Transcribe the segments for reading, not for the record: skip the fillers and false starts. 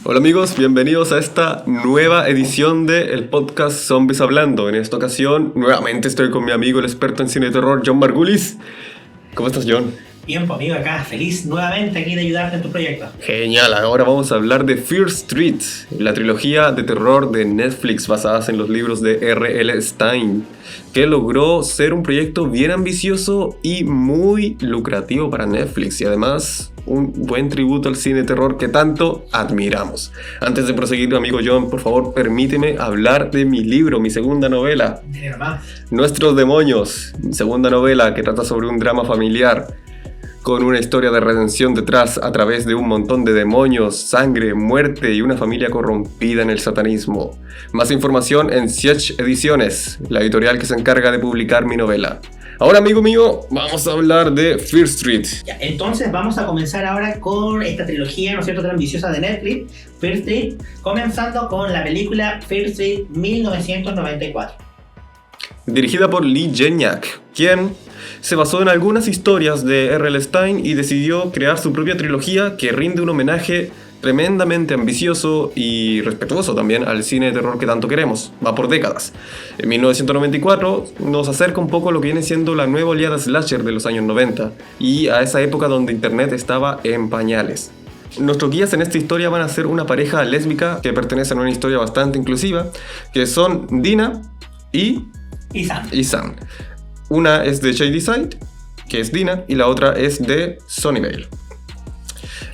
Hola amigos, bienvenidos a esta nueva edición de el podcast Zombies Hablando. En esta ocasión, nuevamente estoy con mi amigo, el experto en cine de terror, John Margulis. ¿Cómo estás, John? Bien, pues amigo, acá feliz nuevamente aquí de ayudarte en tu proyecto. Genial, ahora vamos a hablar de Fear Street, la trilogía de terror de Netflix basadas en los libros de R.L. Stine, que logró ser un proyecto bien ambicioso y muy lucrativo para Netflix, y además un buen tributo al cine de terror que tanto admiramos. Antes de proseguir, amigo John, por favor, permíteme hablar de mi libro, mi segunda novela, Nuestros Demonios, mi segunda novela que trata sobre un drama familiar con una historia de redención detrás a través de un montón de demonios, sangre, muerte y una familia corrompida en el satanismo. Más información en Siege Ediciones, la editorial que se encarga de publicar mi novela. Ahora, amigo mío, vamos a hablar de Fear Street. Ya, entonces vamos a comenzar ahora con esta trilogía, ¿no es cierto?, tan ambiciosa de Netflix, Fear Street, comenzando con la película Fear Street 1994. Dirigida por Lee Janiak, quien se basó en algunas historias de R.L. Stine y decidió crear su propia trilogía que rinde un homenaje tremendamente ambicioso y respetuoso también al cine de terror que tanto queremos. Va por décadas. En 1994 nos acerca un poco a lo que viene siendo la nueva oleada slasher de los años 90 y a esa época donde internet estaba en pañales. Nuestros guías en esta historia van a ser una pareja lésbica que pertenecen a una historia bastante inclusiva, que son Dina y Sam. Una es de Shadyside, que es Dina, y la otra es de Sunnyvale.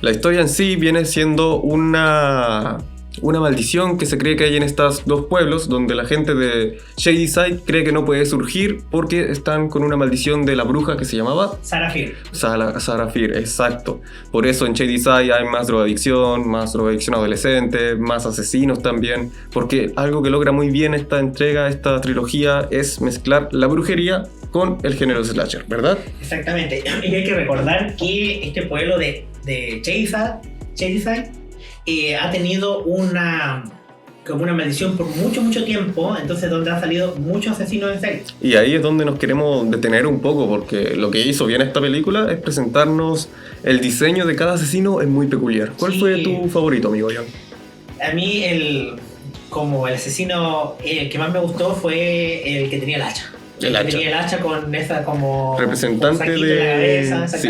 La historia en sí viene siendo una maldición que se cree que hay en estos dos pueblos, donde la gente de Shadyside cree que no puede surgir porque están con una maldición de la bruja que se llamaba Sarah Fear, exacto. Por eso en Shadyside hay más drogadicción adolescente, más asesinos también, porque algo que logra muy bien esta entrega, esta trilogía, es mezclar la brujería con el género slasher, ¿verdad? Exactamente, y hay que recordar que este pueblo de Shadyside ha tenido una maldición por mucho tiempo, entonces donde han salido muchos asesinos en serie. Y ahí es donde nos queremos detener un poco, porque lo que hizo bien esta película es presentarnos el diseño de cada asesino, es muy peculiar. ¿Cuál fue tu favorito, amigo Jan? A mí el asesino que más me gustó fue el que tenía el hacha. Tenía el hacha con esa como representante de la cabeza, sí.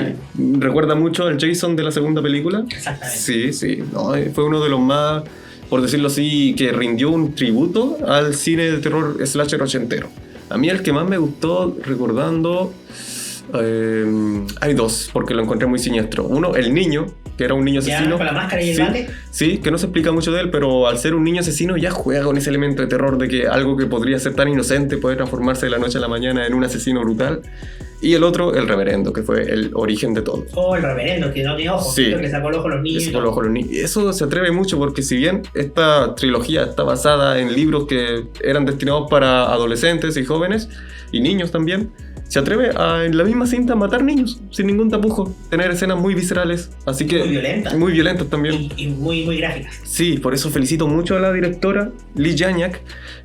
¿Recuerda mucho al Jason de la segunda película? Exactamente. Sí. No, fue uno de los más, por decirlo así, que rindió un tributo al cine de terror slasher ochentero. A mí el que más me gustó, recordando, hay dos, porque lo encontré muy siniestro. Uno, el niño, que era un niño asesino. Con la máscara y el bate. Sí, que no se explica mucho de él, pero al ser un niño asesino ya juega con ese elemento de terror de que algo que podría ser tan inocente puede transformarse de la noche a la mañana en un asesino brutal. Y el otro, el reverendo, que fue el origen de todo. El reverendo, que no tiene ojos, sí, que sacó el ojo a los niños. Eso se atreve mucho porque si bien esta trilogía está basada en libros que eran destinados para adolescentes y jóvenes, y niños también, se atreve a, en la misma cinta, matar niños sin ningún tapujo, tener escenas muy viscerales, así que muy violentas también y muy gráficas. Sí, por eso felicito mucho a la directora Lee Janiak,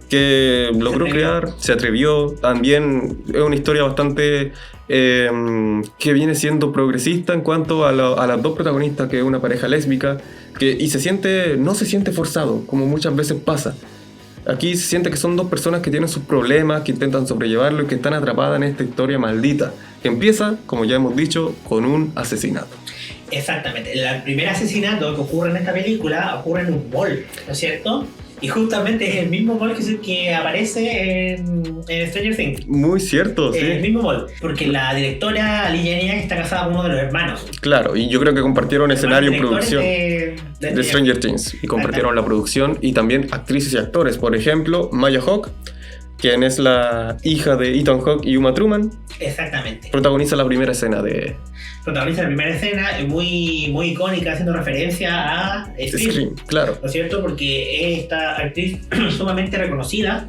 que logró crear, se atrevió. También es una historia bastante que viene siendo progresista en cuanto a las dos protagonistas, que es una pareja lésbica, y no se siente forzado, como muchas veces pasa. Aquí se siente que son dos personas que tienen sus problemas, que intentan sobrellevarlo y que están atrapadas en esta historia maldita, que empieza, como ya hemos dicho, con un asesinato. Exactamente. El primer asesinato que ocurre en esta película ocurre en un mall, ¿no es cierto? Y justamente es el mismo mall que aparece en Stranger Things. Muy cierto, sí. El mismo mall, porque la directora Lee Janiak está casada con uno de los hermanos. Claro, y yo creo que compartieron escenario en producción de Stranger Things, y compartieron la producción y también actrices y actores. Por ejemplo, Maya Hawke, quien es la hija de Ethan Hawke y Uma Thurman. Exactamente. Protagoniza la primera escena, muy icónica, haciendo referencia a Scream, claro. ¿No es cierto? Porque esta actriz sumamente reconocida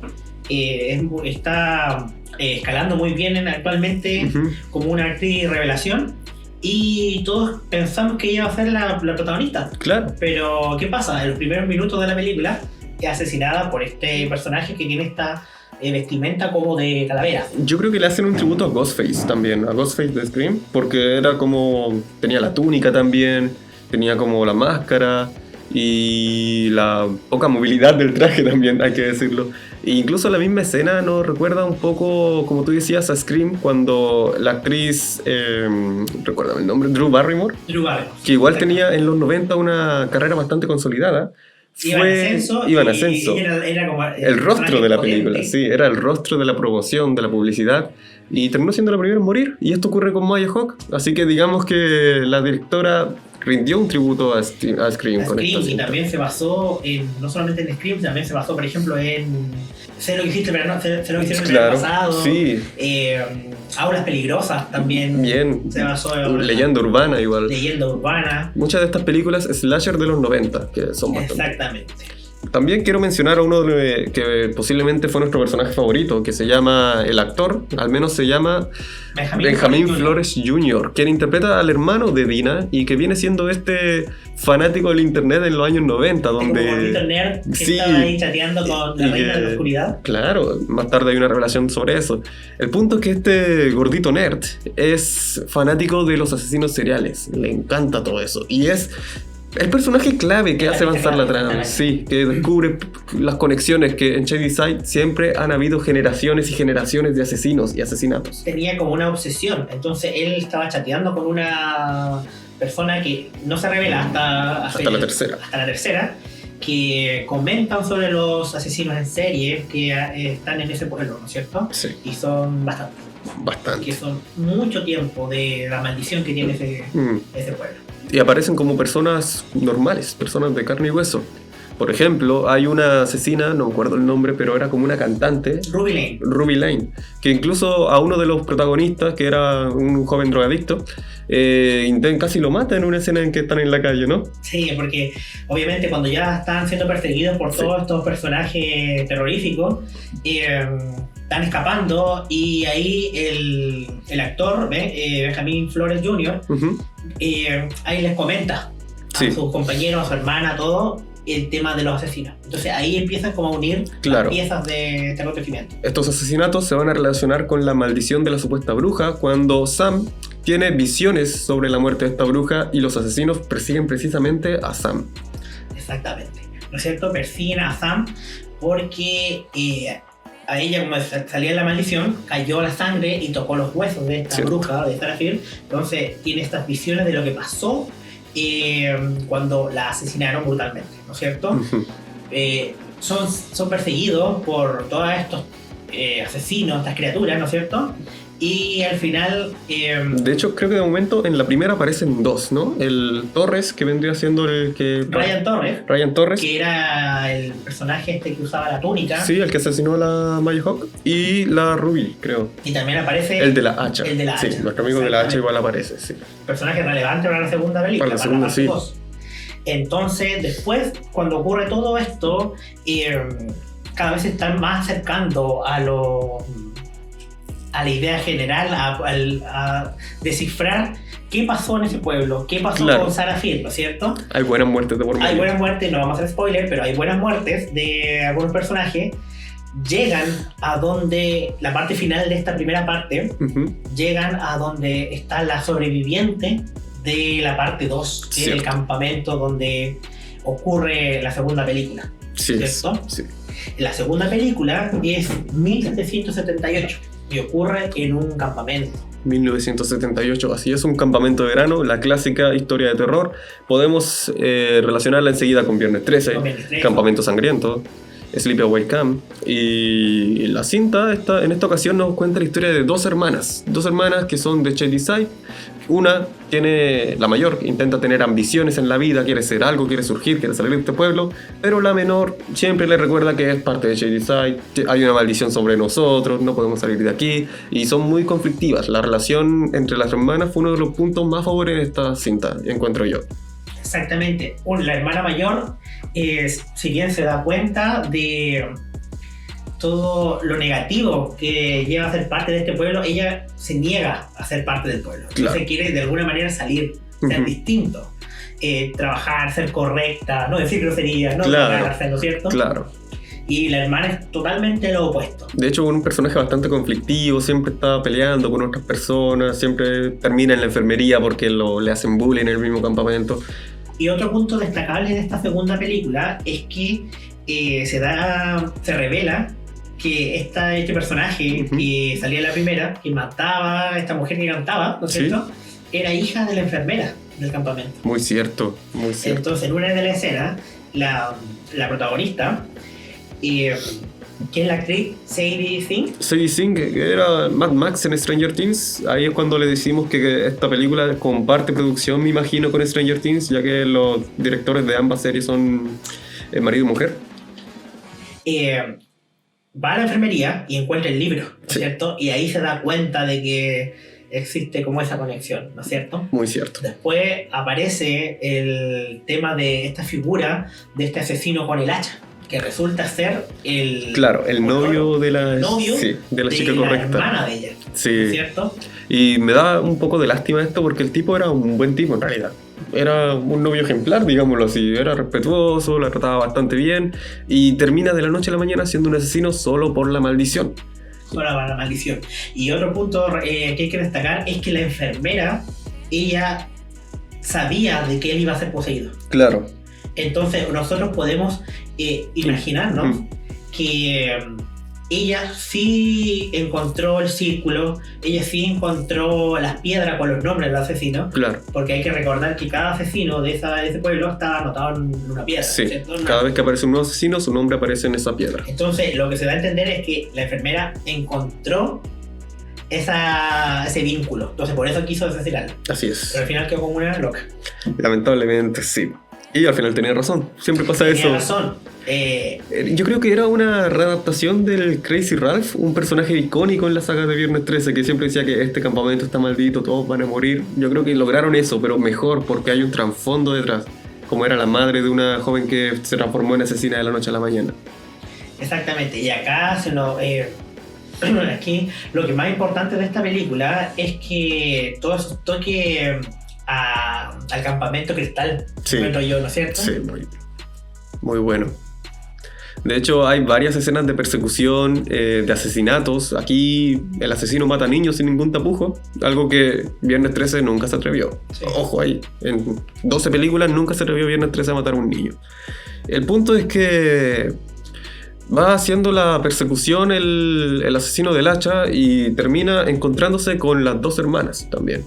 está escalando muy bien actualmente como una actriz revelación, y todos pensamos que ella va a ser la protagonista. Claro. Pero ¿qué pasa? En los primeros minutos de la película es asesinada por este personaje que tiene esta vestimenta como de calavera. Yo creo que le hacen un tributo a Ghostface también, a Ghostface de Scream, porque era como, tenía la túnica también, tenía como la máscara, y la poca movilidad del traje también, hay que decirlo. E incluso la misma escena nos recuerda un poco, como tú decías, a Scream, cuando la actriz, recuérdame el nombre, Drew Barrymore, que igual tenía en los 90 una carrera bastante consolidada. Iba en ascenso. Era como el rostro de la película, sí, era el rostro de la promoción, de la publicidad, y terminó siendo la primera en morir. Y esto ocurre con Maya Hawke, así que digamos que la directora rindió un tributo a Scream con esta cinta. Y también se basó no solamente en Scream, también se basó, por ejemplo, en Sé lo que hiciste, pero no sé lo que hicieron en el pasado. Sí. Aulas peligrosas también. Bien. Se basó en Leyenda urbana igual. Leyenda urbana. Muchas de estas películas slasher de los 90, que son bastante. Exactamente. También quiero mencionar a uno que posiblemente fue nuestro personaje favorito, que se llama, el actor, al menos se llama Benjamin Flores Jr., quien interpreta al hermano de Dina y que viene siendo este fanático del internet en los años 90, donde... Como gordito nerd que estaba ahí chateando con la reina de la oscuridad. Claro, más tarde hay una revelación sobre eso. El punto es que este gordito nerd es fanático de los asesinos seriales, le encanta todo eso, y es... el personaje clave que hace avanzar la trama, sí, que descubre las conexiones que en Shadyside siempre han habido generaciones y generaciones de asesinos y asesinatos. Tenía como una obsesión, entonces él estaba chateando con una persona que no se revela hasta la tercera, que comentan sobre los asesinos en serie que están en ese pueblo, ¿no es cierto? Sí. Y son bastante. Que son mucho tiempo de la maldición que tiene ese pueblo. Y aparecen como personas normales, personas de carne y hueso. Por ejemplo, hay una asesina, no me acuerdo el nombre, pero era como una cantante. Ruby Lane. Que incluso a uno de los protagonistas, que era un joven drogadicto, casi lo mata en una escena en que están en la calle, ¿no? Sí, porque obviamente cuando ya están siendo perseguidos por todos estos personajes terroríficos, están escapando y ahí el actor, Benjamin Flores Jr., ahí les comenta a sus compañeros, a su hermana, todo el tema de los asesinos. Entonces ahí empiezan como a unir las piezas de este acontecimiento. Estos asesinatos se van a relacionar con la maldición de la supuesta bruja, cuando Sam tiene visiones sobre la muerte de esta bruja y los asesinos persiguen precisamente a Sam. Exactamente, ¿no es cierto? Persiguen a Sam porque a ella, como salía la maldición, cayó la sangre y tocó los huesos de esta bruja, de Sarah Field. Entonces tiene estas visiones de lo que pasó cuando la asesinaron brutalmente, ¿no es cierto? Uh-huh. Son perseguidos por todos estos asesinos, estas criaturas, ¿no es cierto? Y al final... de hecho, creo que de momento en la primera aparecen dos, ¿no? El Torres, que vendría siendo el que... Ryan Torres. Que era el personaje que usaba la túnica. Sí, el que asesinó a la Maya Hawke. Y la Ruby, creo. Y también aparece... El de la hacha. Sí, nuestro amigo de la hacha igual aparece, sí. Personaje relevante para la segunda película. Para la segunda, sí. Entonces, después, cuando ocurre todo esto, cada vez se están más acercando a la idea general, a descifrar qué pasó en ese pueblo, qué pasó con Sarah Field, ¿no es cierto? Hay buenas muertes de por medio. Hay buenas muertes, no vamos a hacer spoiler, pero hay buenas muertes de algunos personajes. Llegan a donde, la parte final de esta primera parte, llegan a donde está la sobreviviente de la parte 2, que es el campamento donde ocurre la segunda película, ¿cierto? Sí. La segunda película es 1778. Y ocurre en un campamento. 1978, así es, un campamento de verano, la clásica historia de terror. Podemos relacionarla enseguida con Viernes 13, Campamento Sangriento, Sleepaway Camp. Y la cinta en esta ocasión nos cuenta la historia de dos hermanas que son de Shadyside. Una la mayor intenta tener ambiciones en la vida, quiere ser algo, quiere surgir, quiere salir de este pueblo, pero la menor siempre le recuerda que es parte de Shadyside, hay una maldición sobre nosotros, no podemos salir de aquí, y son muy conflictivas. La relación entre las hermanas fue uno de los puntos más favores en esta cinta, encuentro yo. Exactamente, la hermana mayor, si bien se da cuenta de todo lo negativo que lleva a ser parte de este pueblo, ella se niega a ser parte del pueblo. Entonces quiere de alguna manera salir, ser distinto, trabajar, ser correcta, no decir groserías, no cagarse, ¿no es cierto? Claro. Y la hermana es totalmente lo opuesto. De hecho, un personaje bastante conflictivo, siempre está peleando con otras personas, siempre termina en la enfermería porque le hacen bullying en el mismo campamento. Y otro punto destacable de esta segunda película es que se revela que este personaje que salía en la primera, que mataba a esta mujer que cantaba, ¿no es cierto? Era hija de la enfermera del campamento. Muy cierto, muy cierto. Entonces, en una de las escenas, la protagonista, que es la actriz Sadie Sink. Sadie Sink, que era Mad Max en Stranger Things. Ahí es cuando le decimos que esta película comparte producción, me imagino, con Stranger Things, ya que los directores de ambas series son marido y mujer. Va a la enfermería y encuentra el libro, ¿no es cierto? Y ahí se da cuenta de que existe como esa conexión, ¿no es cierto? Muy cierto. Después aparece el tema de esta figura de este asesino con el hacha, que resulta ser el... Claro, el novio de la chica correcta. La hermana de ella, sí. ¿no es cierto? Y me da un poco de lástima esto porque el tipo era un buen tipo en realidad. Era un novio ejemplar, digámoslo así. Era respetuoso, la trataba bastante bien y termina de la noche a la mañana siendo un asesino solo por la maldición. Solo por la maldición. Y otro punto que hay que destacar es que la enfermera, ella sabía de que él iba a ser poseído. Claro. Entonces nosotros podemos imaginarnos que ella sí encontró el círculo, ella sí encontró las piedras con los nombres de los asesinos. Claro. Porque hay que recordar que cada asesino de ese pueblo está anotado en una piedra. Sí, cada vez que aparece un nuevo asesino, su nombre aparece en esa piedra. Entonces, lo que se da a entender es que la enfermera encontró ese vínculo. Entonces, por eso quiso asesinarla. Así es. Pero al final quedó como una loca. Lamentablemente, sí. Y al final tenía razón. Siempre pasa eso. Tenía razón. Yo creo que era una readaptación del Crazy Ralph, un personaje icónico en la saga de Viernes 13 que siempre decía que este campamento está maldito, todos van a morir. Yo creo que lograron eso, pero mejor porque hay un trasfondo detrás, como era la madre de una joven que se transformó en asesina de la noche a la mañana. Exactamente, y acá aquí lo que más importante de esta película es que todo eso toque al campamento Cristal, sí. Yo, ¿no es cierto? Sí, muy bueno. De hecho, hay varias escenas de persecución, de asesinatos. Aquí el asesino mata a niños sin ningún tapujo, algo que Viernes 13 nunca se atrevió. Sí. Ojo ahí, en 12 películas nunca se atrevió Viernes 13 a matar a un niño. El punto es que va haciendo la persecución el asesino del hacha y termina encontrándose con las dos hermanas también.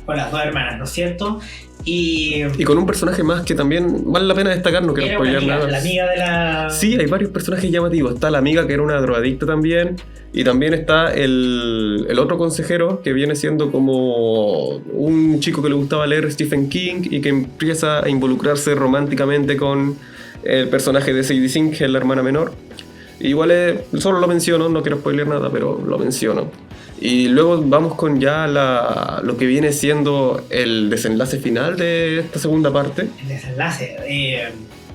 Con las dos hermanas, ¿no es cierto? Y con un personaje más que también vale la pena destacar, no quiero spoilear nada. La amiga de la... Sí, hay varios personajes llamativos. Está la amiga que era una drogadicta también. Y también está el otro consejero que viene siendo como un chico que le gustaba leer Stephen King y que empieza a involucrarse románticamente con el personaje de Sadie Sink, que es la hermana menor. Igual solo lo menciono, no quiero spoilear nada, pero lo menciono. Y luego vamos con ya lo que viene siendo el desenlace final de esta segunda parte. El desenlace.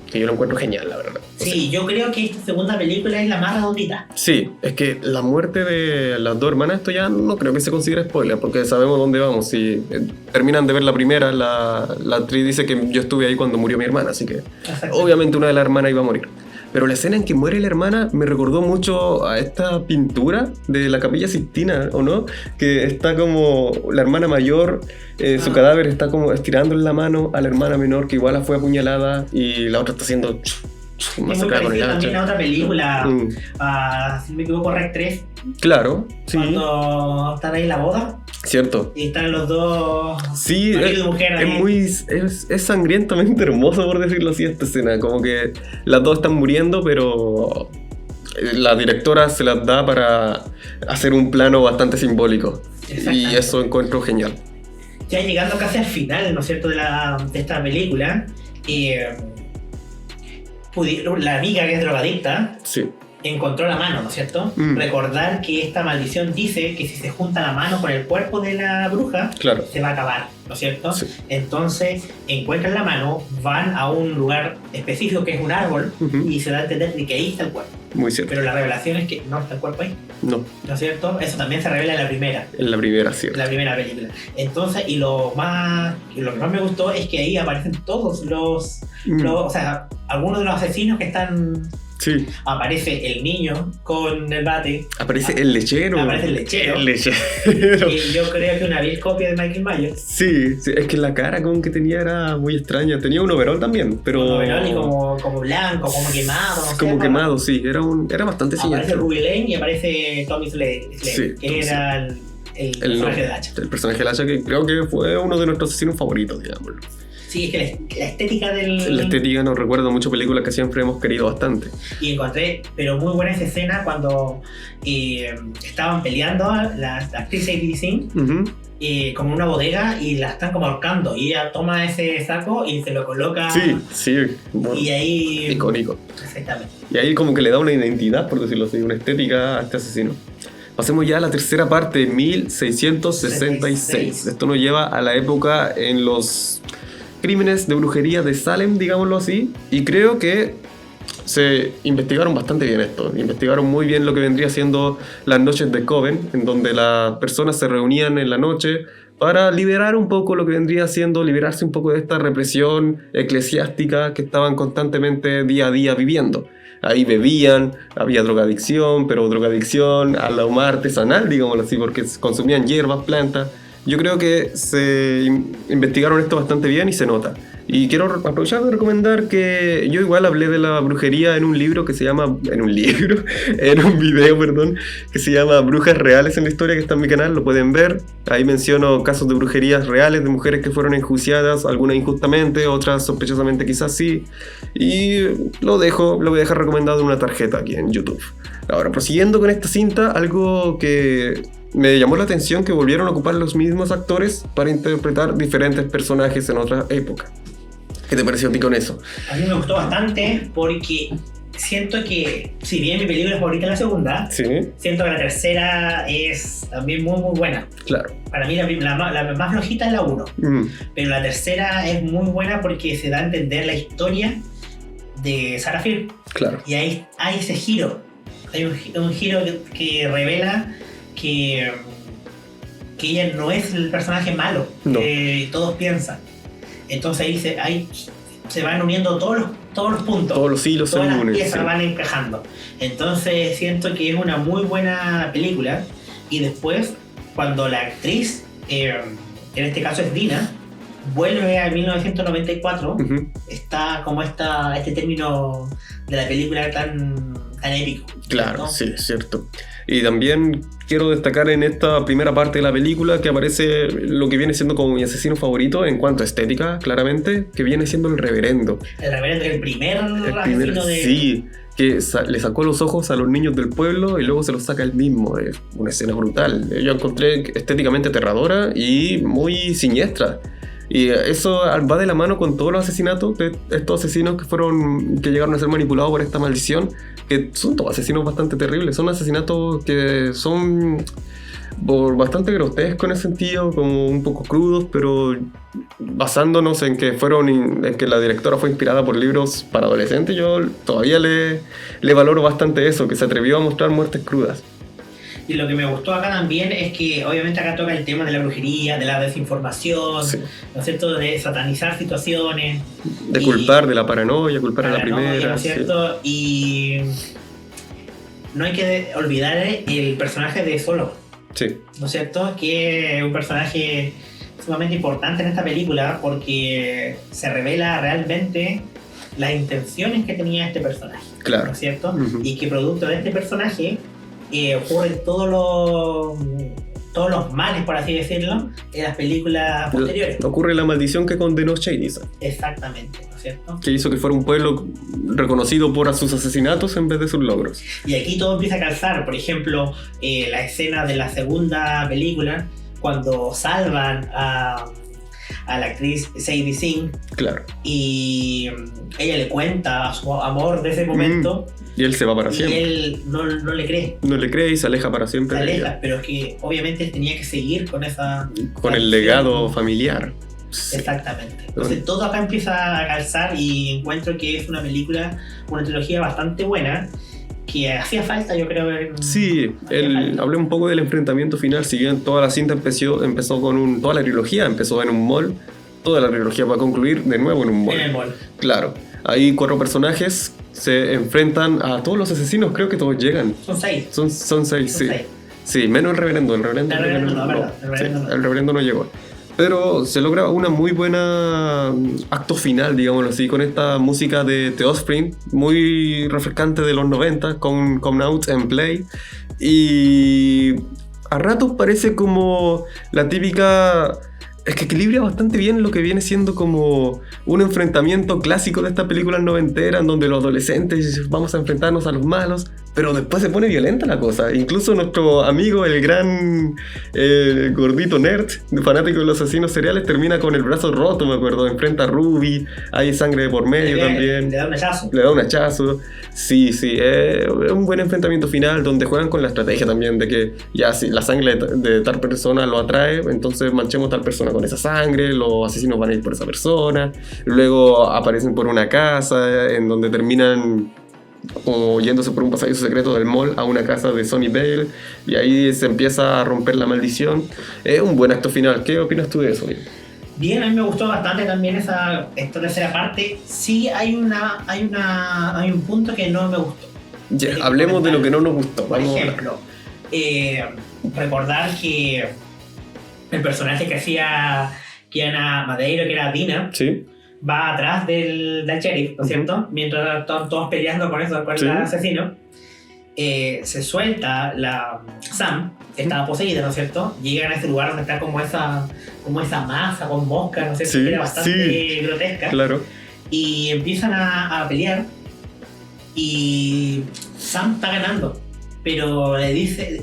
Que yo lo encuentro genial, la verdad. Sí, yo creo que esta segunda película es la más redondita. Sí, es que la muerte de las dos hermanas, esto ya no creo que se considere spoiler, porque sabemos dónde vamos. Si terminan de ver la primera, la actriz dice que yo estuve ahí cuando murió mi hermana, así que obviamente una de las hermanas iba a morir. Pero la escena en que muere la hermana me recordó mucho a esta pintura de la Capilla Sixtina, ¿o no? Que está como la hermana mayor, su cadáver está como estirando en la mano a la hermana menor que igual fue apuñalada y la otra está haciendo masacrada con el hacha. También a otra película, si no me equivoco, Rec 3. Claro, sí. Cuando están ahí en la boda. Cierto. Y están los dos. Sí, es sangrientamente hermoso, por decirlo así, esta escena. Como que las dos están muriendo, pero la directora se las da para hacer un plano bastante simbólico. Y eso encuentro genial. Ya llegando casi al final, ¿no es cierto?, de esta película, la amiga que es drogadicta. Sí. Encontró la mano, ¿no es cierto? Recordar que esta maldición dice que si se junta la mano con el cuerpo de la bruja, claro, se va a acabar, ¿no es cierto? Sí. Entonces encuentran la mano, van a un lugar específico que es un árbol y se da a entender que ahí está el cuerpo. Muy cierto. Pero la revelación es que no está el cuerpo ahí. No. ¿No es cierto? Eso también se revela en la primera. En la primera, cierto. En la primera película. Entonces, lo que más me gustó es que ahí aparecen todos o sea, algunos de los asesinos que están Sí. Aparece el niño con el bate. Aparece el lechero. Aparece el lechero. El lechero. Y yo creo que una vil copia de Michael Myers. Sí, es que la cara como que tenía era muy extraña. Tenía un overol también, pero... Un overol y como blanco, como quemado. No sé, como quemado, sí. Era bastante aparece siniestro. Ruby Lane y aparece Tommy Slade, Sí, que era el personaje de Hacha. El personaje de Hacha, que creo que fue uno de nuestros asesinos favoritos, digámoslo. Sí, es que la estética del... La estética nos recuerda mucho películas que siempre hemos querido bastante. Y encontré, pero muy buena esa escena cuando estaban peleando la actriz Sadie Sink como en una bodega y la están como ahorcando. Y ella toma ese saco y se lo coloca. Sí. Bueno, y ahí... icónico. Exactamente. Y ahí como que le da una identidad, por decirlo así, una estética a este asesino. Pasemos ya a la tercera parte, 1666. Esto nos lleva a la época en los crímenes de brujería de Salem, digámoslo así. Y creo que se investigaron bastante bien esto. Investigaron muy bien lo que vendría siendo las noches de Coven, en donde las personas se reunían en la noche para liberar un poco lo que vendría siendo, liberarse un poco de esta represión eclesiástica que estaban constantemente día a día viviendo. Ahí bebían, había drogadicción, pero drogadicción a la humana artesanal, digámoslo así, porque consumían hierbas, plantas. Yo creo que se investigaron esto bastante bien y se nota. Y quiero aprovechar de recomendar que yo igual hablé de la brujería en un libro que se llama... En un video, perdón, que se llama Brujas Reales en la Historia, que está en mi canal, lo pueden ver. Ahí menciono casos de brujerías reales de mujeres que fueron enjuiciadas, algunas injustamente, otras sospechosamente quizás sí. Y lo voy a dejar recomendado en una tarjeta aquí en YouTube. Ahora, prosiguiendo con esta cinta, algo que me llamó la atención que volvieron a ocupar los mismos actores para interpretar diferentes personajes en otra época. ¿Qué te pareció a ti con eso? A mí me gustó bastante porque siento que, si bien mi película favorita es la segunda, Sí. siento que la tercera es también muy muy buena. Claro. Para mí la más flojita es la 1, pero la tercera es muy buena porque se da a entender la historia de Sarah Field. Claro. Y ahí hay ese giro. Hay un giro que revela que ella no es el personaje malo que todos piensan. Entonces ahí se van uniendo todos los puntos. Todos los hilos se todas las unen. piezas van encajando. Entonces siento que es una muy buena película. Y después, cuando la actriz, en este caso es Dina, vuelve a 1994, está como este término de la película tan épico. Claro, ¿no? sí, es cierto. Y también quiero destacar en esta primera parte de la película que aparece lo que viene siendo como mi asesino favorito en cuanto a estética, claramente, que viene siendo el reverendo. El reverendo, el primer asesino de... Sí, que le sacó los ojos a los niños del pueblo y luego se los saca él mismo. Es una escena brutal. Yo encontré estéticamente aterradora y muy siniestra. Y eso va de la mano con todos los asesinatos de estos asesinos que llegaron a ser manipulados por esta maldición, que son todos asesinos bastante terribles. Son asesinatos que son bastante grotescos en ese sentido, como un poco crudos, pero basándonos en que la directora fue inspirada por libros para adolescentes, yo todavía le valoro bastante eso, que se atrevió a mostrar muertes crudas. Y lo que me gustó acá también es que obviamente acá toca el tema de la brujería, de la desinformación, Sí. ¿no es cierto? De satanizar situaciones. De culpar, de la paranoia, culpar a la primera. ¿No es cierto? Sí. Y no hay que olvidar el personaje de Solo, Sí. ¿no es cierto? Que es un personaje sumamente importante en esta película porque se revela realmente las intenciones que tenía este personaje. Claro. ¿No es cierto? Ujú. Y que producto de este personaje ocurren todos los males, por así decirlo, en las películas posteriores. Ocurre la maldición que condenó Shady, Exactamente, ¿no es cierto? que hizo que fuera un pueblo reconocido por sus asesinatos en vez de sus logros. Y aquí todo empieza a calzar. Por ejemplo, la escena de la segunda película, cuando salvan a la actriz Sadie Sink Claro. y ella le cuenta a su amor de ese momento. Y él se va para Y siempre. él no le cree. No le cree y se aleja para siempre Se de aleja, ella. pero es que obviamente él tenía que seguir con esa... Con el legado familiar. Sí. Exactamente. Entonces todo acá empieza a calzar y encuentro que es una trilogía bastante buena, que hacía falta, yo creo. Sí, hablé un poco del enfrentamiento final. Si bien toda la cinta empezó con toda la trilogía empezó en un mall, toda la trilogía va a concluir de nuevo en un mall. En el mall. Claro, hay 4 personajes se enfrentan a todos los asesinos, creo que todos llegan. Son 6. Son 6, sí. 6. Sí, menos el reverendo. El reverendo no llegó. Pero se logra una muy buena acto final, digámoslo así, con esta música de The Offspring, muy refrescante de los 90, con Come Out and Play. Y a ratos parece como la típica... Es que equilibra bastante bien lo que viene siendo como un enfrentamiento clásico de esta película noventera, en donde los adolescentes vamos a enfrentarnos a los malos, pero después se pone violenta la cosa. Incluso nuestro amigo, el gran gordito nerd, fanático de los asesinos seriales, termina con el brazo roto, me acuerdo. Enfrenta a Ruby, hay sangre de por medio también. Le da un hachazo. Le da un hachazo. Sí, es un buen enfrentamiento final donde juegan con la estrategia también de que ya si la sangre de tal persona lo atrae, entonces manchemos a tal persona con esa sangre, los asesinos van a ir por esa persona. Luego aparecen por una casa en donde terminan como yéndose por un pasadizo secreto del mall a una casa de Sunnyvale, y ahí se empieza a romper la maldición. Es un buen acto final. ¿Qué opinas tú de eso? Bien, a mí me gustó bastante también esta tercera parte. Sí hay un punto que no me gustó. Yeah, hablemos de lo que no nos gustó. Por ejemplo, recordar que el personaje que hacía Kiana Madeiro, que era Dina, ¿sí? Va atrás del sheriff, ¿no es cierto? Mientras están todos peleando con eso, con el asesino. Se suelta la Sam, que estaba poseída, ¿no es cierto? Llegan a ese lugar donde está como esa masa con moscas, ¿no es cierto? Que era bastante grotesca. Claro. Y empiezan a pelear. Y Sam está ganando. Pero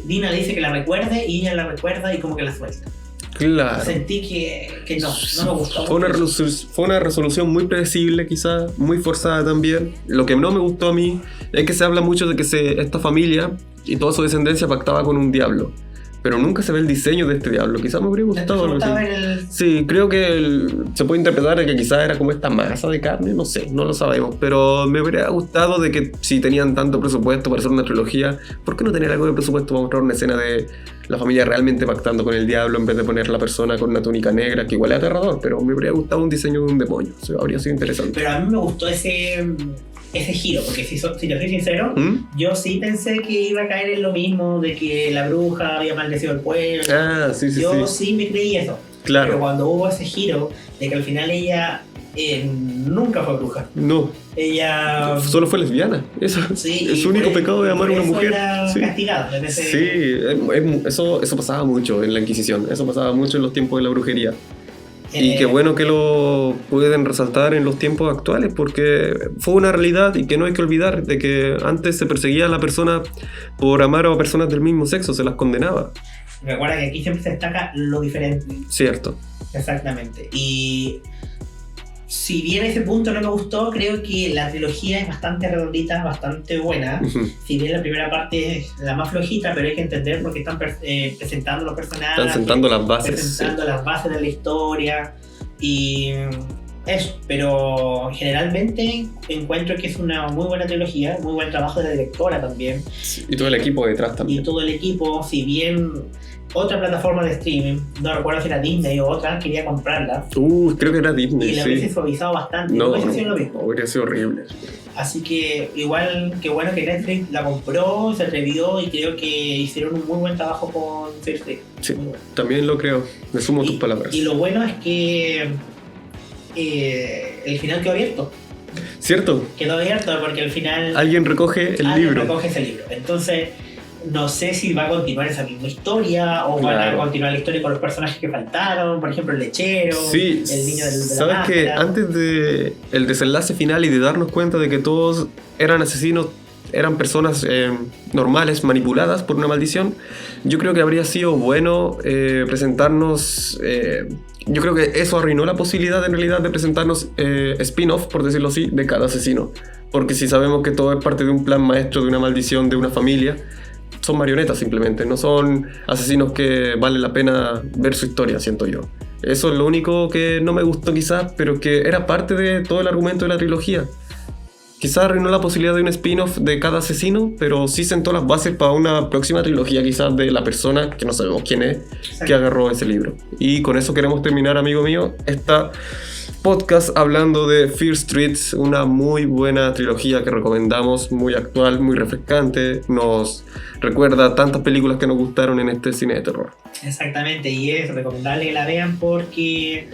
Dina le dice que la recuerde, y ella la recuerda y como que la suelta. Claro. Sentí que no me gustó. Fue una resolución muy predecible, quizás, muy forzada también. Lo que no me gustó a mí es que se habla mucho de que esta familia y toda su descendencia pactaba con un diablo, pero nunca se ve el diseño de este diablo. Quizás me habría gustado. Sí, creo que se puede interpretar de que quizás era como esta masa de carne, no sé, no lo sabemos, pero me habría gustado de que si tenían tanto presupuesto para hacer una trilogía, ¿por qué no tener algo de presupuesto para mostrar una escena de la familia realmente pactando con el diablo en vez de poner la persona con una túnica negra, que igual es aterrador, pero me habría gustado un diseño de un demonio? O sea, habría sido interesante. Pero a mí me gustó ese giro, porque si yo soy sincero, yo sí pensé que iba a caer en lo mismo, de que la bruja había maldecido al pueblo. Yo sí me creí eso. Claro. Pero cuando hubo ese giro, de que al final ella nunca fue bruja. No. Ella solo fue lesbiana. Eso es su único pecado de amar a una mujer. Castigada. Eso pasaba mucho en la Inquisición. Eso pasaba mucho en los tiempos de la brujería. Y qué bueno que lo pueden resaltar en los tiempos actuales, porque fue una realidad y que no hay que olvidar de que antes se perseguía a la persona por amar a personas del mismo sexo, se las condenaba. Recuerda que aquí siempre se destaca lo diferente. Cierto. Exactamente. Y si bien ese punto no me gustó, creo que la trilogía es bastante redondita, bastante buena. Si bien la primera parte es la más flojita, pero hay que entender porque están presentando los personajes. Están sentando las bases. Presentando las bases de la historia. Y eso. Pero generalmente encuentro que es una muy buena trilogía, muy buen trabajo de la directora también. Sí, y todo el equipo detrás también. Y todo el equipo, si bien otra plataforma de streaming, no recuerdo si era Disney o otra, quería comprarla. Creo que era Disney. Y la hubiese suavizado bastante. No hubiese sido lo mismo. Hubiera sido horrible. Así que igual, que bueno que Netflix la compró, se atrevió, y creo que hicieron un muy buen trabajo con Fear Street. Sí, bueno. También lo creo. Me sumo tus palabras. Y lo bueno es que el final quedó abierto. ¿Cierto? Quedó abierto porque al final alguien recoge el libro. Recoge ese libro. Entonces, no sé si va a continuar esa misma historia o van a continuar la historia con los personajes que faltaron, por ejemplo el lechero, el niño de la sabes máscara. Que antes del desenlace final y de darnos cuenta de que todos eran asesinos, eran personas normales, manipuladas por una maldición, yo creo que habría sido bueno presentarnos... yo creo que eso arruinó la posibilidad en realidad de presentarnos spin-off, por decirlo así, de cada asesino. Porque si sabemos que todo es parte de un plan maestro, de una maldición, de una familia, son marionetas simplemente, no son asesinos que vale la pena ver su historia, siento yo. Eso es lo único que no me gustó quizás, pero que era parte de todo el argumento de la trilogía. Quizás arruinó la posibilidad de un spin-off de cada asesino, pero sí sentó las bases para una próxima trilogía quizás de la persona, que no sabemos quién es, que agarró ese libro. Y con eso queremos terminar, amigo mío, esta podcast hablando de Fear Street, una muy buena trilogía que recomendamos, muy actual, muy refrescante, nos recuerda tantas películas que nos gustaron en este cine de terror. Exactamente, y es recomendable que la vean porque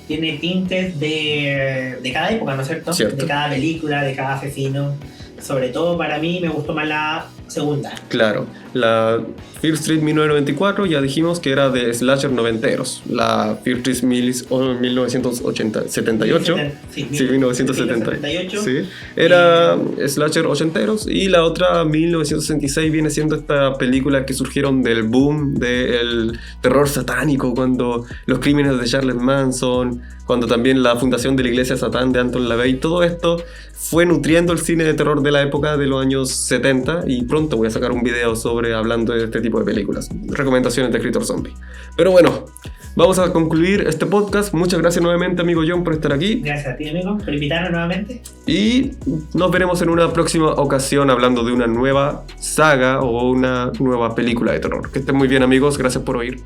tiene tintes de cada época, ¿no es cierto? Cierto. De cada película, de cada asesino. Sobre todo para mí me gustó más la segunda. Claro, la Fear Street 1994 ya dijimos que era de slasher noventeros. La Fear Street 1978, Sí, 1978, sí, era slasher ochenteros. Y la otra, 1966, viene siendo esta película que surgieron del boom del terror satánico, cuando los crímenes de Charles Manson, cuando también la fundación de la iglesia Satán de Anton LaVey, todo esto fue nutriendo el cine de terror de la época de los años 70, y pronto voy a sacar un video hablando de este tipo de películas, recomendaciones de escritor zombie. Pero bueno, vamos a concluir este podcast. Muchas gracias nuevamente, amigo John, por estar aquí. Gracias a ti, amigo, por invitarnos nuevamente. Y nos veremos en una próxima ocasión hablando de una nueva saga o una nueva película de terror. Que estén muy bien, amigos. Gracias por oír.